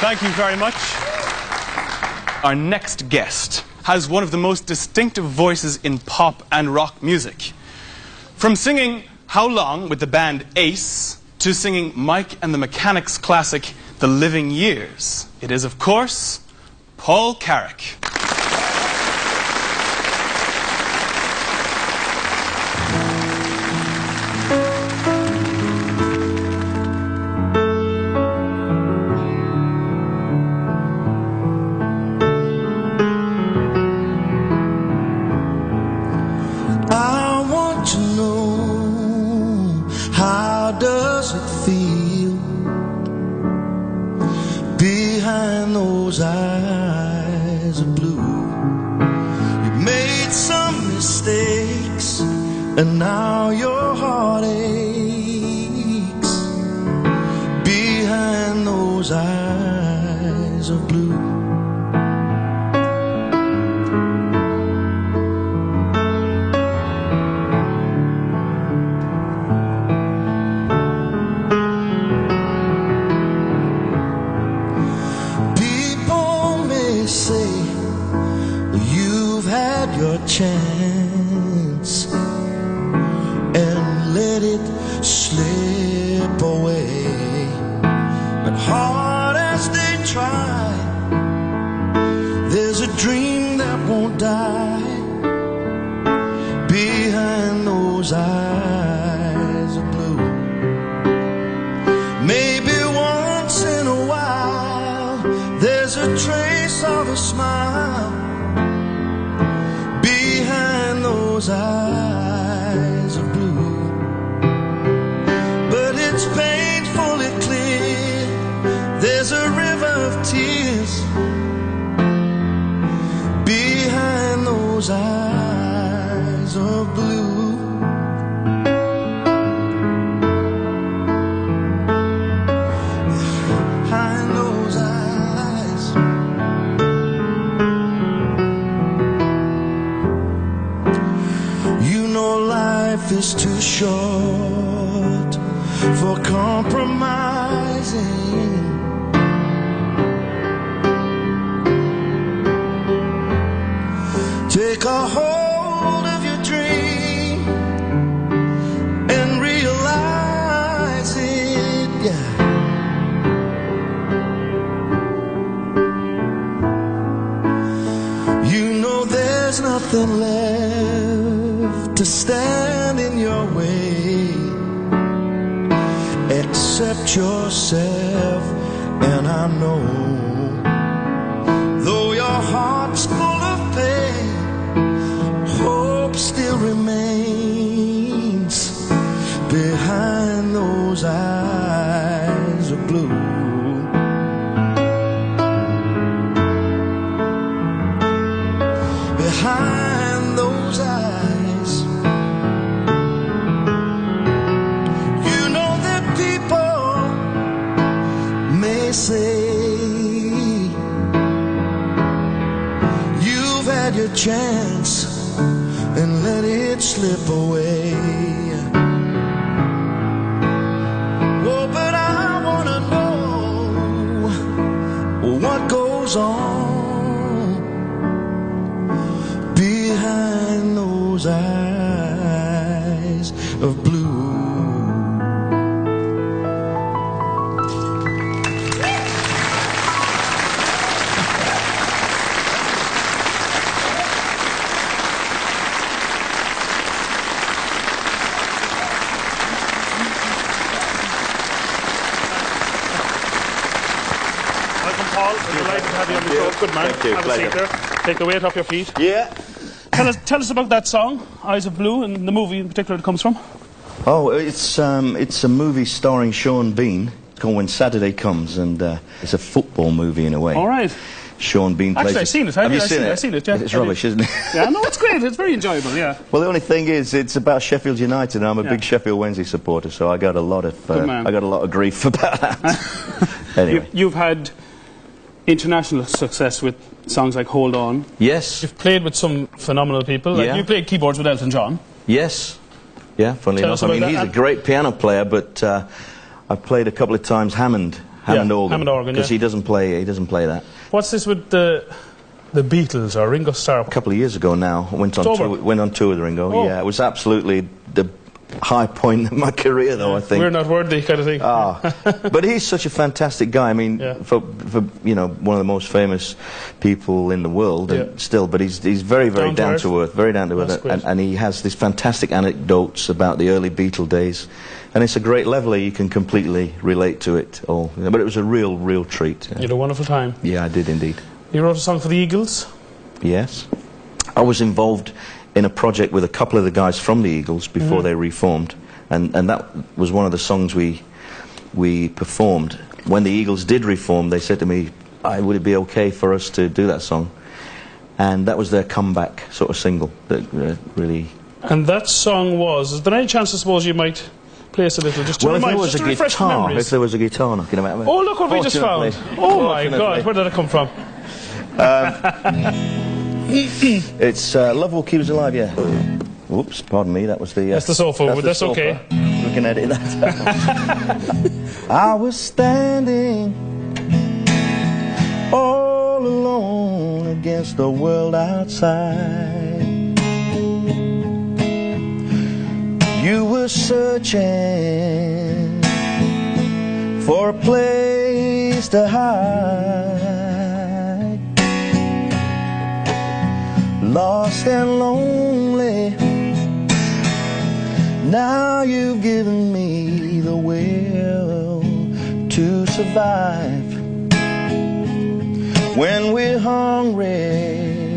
Thank you very much. Our next guest has one of the most distinctive voices in pop and rock music. From singing How Long with the band Ace to singing Mike and the Mechanics' classic The Living Years, it is, of course, Paul Carrack. How does it feel behind those eyes of blue? You made some mistakes and now your heart aches behind those eyes of blue. Your chance and let it slip away. But hard as they try, there's a dream that won't die behind those eyes of blue. Maybe once in a while there's a trace of a smile those eyes of blue, but it's painfully clear there's a river of tears behind those eyes of blue. Behind those eyes. Life is too short for compromising. Take a hold of your dream and realize it, yeah. You know there's nothing left to stand in your way except yourself, and I know though your heart's full of pain, hope still remains behind those eyes of blue. Behind those eyes, you know that people may say you've had your chance and let it slip away. Oh, but I wanna know what goes on behind those eyes of blue. Welcome, Paul. We're delighted to have you on the show. Good man. Thank you. Have a seat there. Take the weight off your feet. Yeah. Tell us about that song, Eyes of Blue, and the movie in particular it comes from. Oh, it's a movie starring Sean Bean called When Saturday Comes, and it's a football movie in a way. All right. Sean Bean plays. Actually, I've seen it. Have you seen it? I've seen it, yeah. It's rubbish, isn't it? Yeah, no, it's great. It's very enjoyable, yeah. Well, the only thing is, it's about Sheffield United, and I'm a big Sheffield Wednesday supporter, so I got a lot of grief about that. Anyway, you've had international success with songs like Hold On. Yes. You've played with some phenomenal people. Like you played keyboards with Elton John. Yes. Yeah, funnily enough. I mean, he's a great piano player, but I played a couple of times Hammond Hammond organ. Hammond organ, because he doesn't play that. What's this with the Beatles or Ringo Starr? A couple of years ago now, I went on tour with Ringo. Oh. Yeah, it was absolutely the high point of my career, though. I think we're not worthy, kind of thing. But he's such a fantastic guy. I mean, for you know, one of the most famous people in the world, and still. But he's very down to earth, very down to earth, and he has these fantastic anecdotes about the early Beatle days, and it's a great leveler. You can completely relate to it all. But it was a real treat. You had a wonderful time. Yeah, I did indeed. You wrote a song for the Eagles. Yes, I was involved in a project with a couple of the guys from the Eagles before they reformed, and that was one of the songs we performed. When the Eagles did reform, they said to me, would it be okay for us to do that song? And that was their comeback sort of single that really... And that song was... Is there any chance, I suppose, you might play us a little, just to remind, just to refresh the memories? If there was a guitar knocking about. Oh, look what we just found. Oh my God, where did it come from? It's Love Will Keep Us Alive, yeah. Whoops, pardon me, that was the... that's the sofa, but that's okay. We can edit that. I was standing all alone against the world outside. You were searching for a place to hide. Lost and lonely, now you've given me the will to survive. When we're hungry,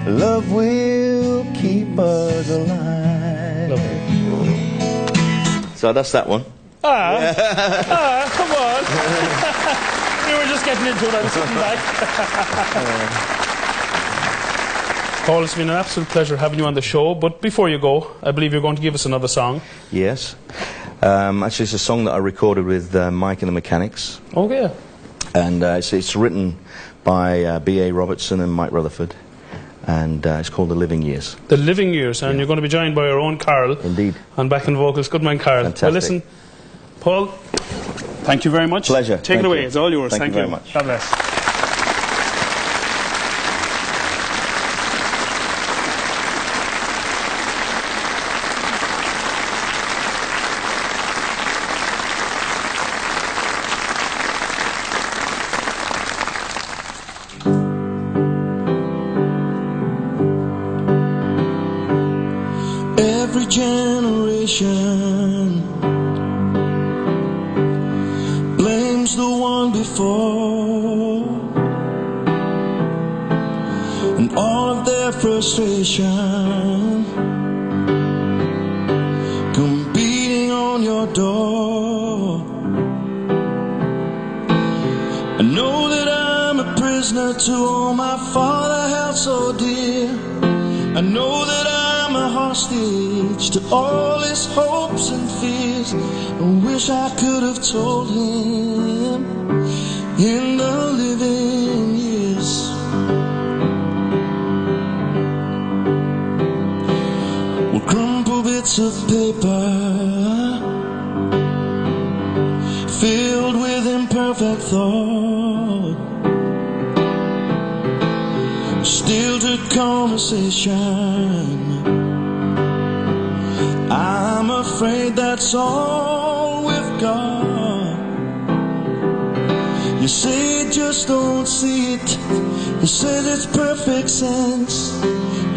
love will keep us alive. Lovely. So that's that one. Come on. We were just getting into it, I'm sitting back. Paul, it's been an absolute pleasure having you on the show, but before you go, I believe you're going to give us another song. Yes. Actually, it's a song that I recorded with Mike and the Mechanics. Oh, yeah. And it's written by B.A. Robertson and Mike Rutherford, and it's called The Living Years. The Living Years, and you're going to be joined by our own Carl. Indeed. On backing vocals. Good man, Carl. Fantastic. Well, listen, Paul, thank you very much. Pleasure. Take it away. It's all yours. Thank you very much. God bless. Every generation blames the one before, and all of their frustration come beating on your door. I know that I'm a prisoner to all my father held so dear. I know that I'm a hostage to all his hopes and fears. I wish I could have told him in the living years. We'll crumple bits of paper filled with imperfect thought, stilted conversation. I'm afraid that's all we've got. You say you just don't see it. You say it's perfect sense.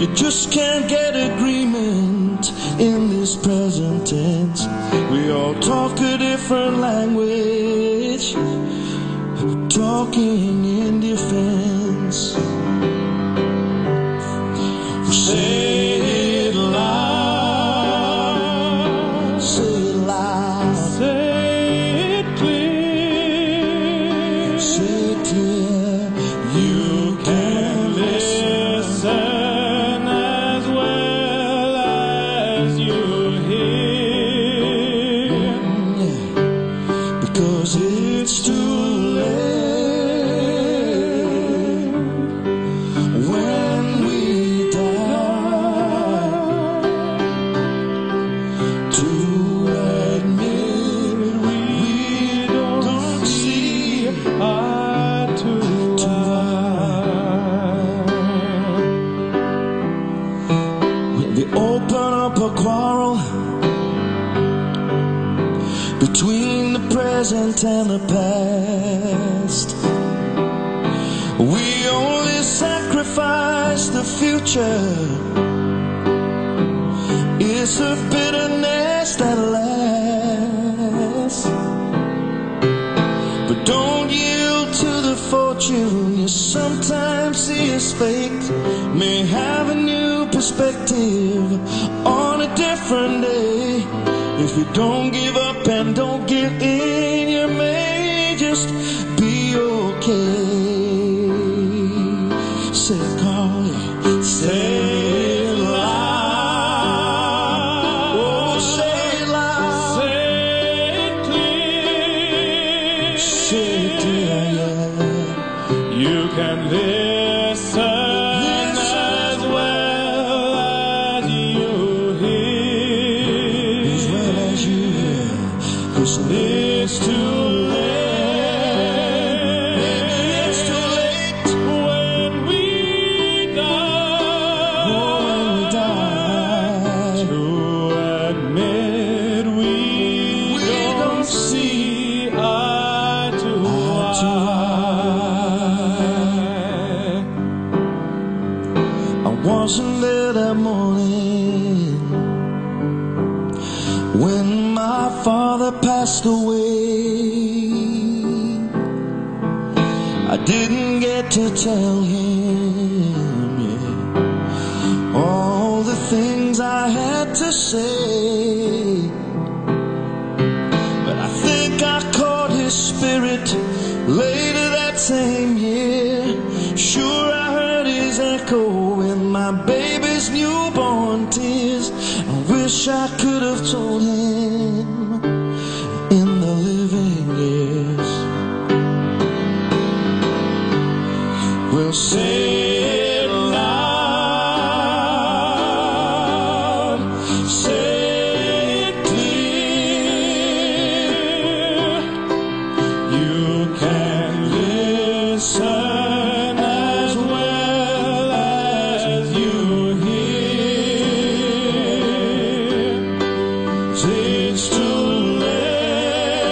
You just can't get agreement in this present tense. We all talk a different language, talking in defense. Say it loud, say it loud, say it clear, say it clear. You can listen as well as you hear, because it's too late. quarrel between the present and the past. We only sacrifice the future. It's a bitterness that lasts. But don't yield to the fortune you sometimes see as fate. May have a new perspective on a different day. If you don't give up and don't give in, you may just be okay. Say it, Carl, yeah. Say it loud. Oh, say it loud. Say it clear. Say it clear, yeah. You can listen as well as you hear. As well as you hear. 'Cause It's too late. maybe it's too late When we die, when we die to admit we don't see eye to eye. I wasn't there that morning when my father passed away. I didn't get to tell him, yeah, all the things I had to say. But I think I caught his spirit later that same year. Sure, I heard his echo in my baby's newborn tears. I wish I could have told him in the living years. We'll say it loud, say it clear. You can listen as well as you hear. It's too late.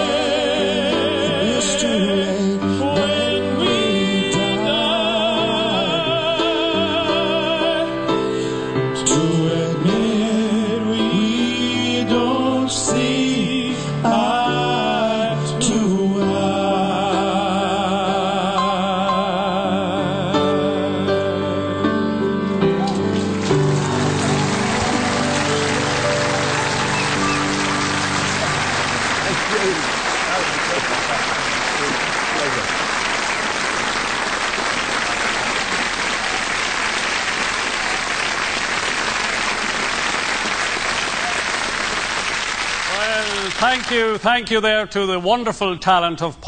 It's too late When we die, to admit we don't see eye to well, thank you there to the wonderful talent of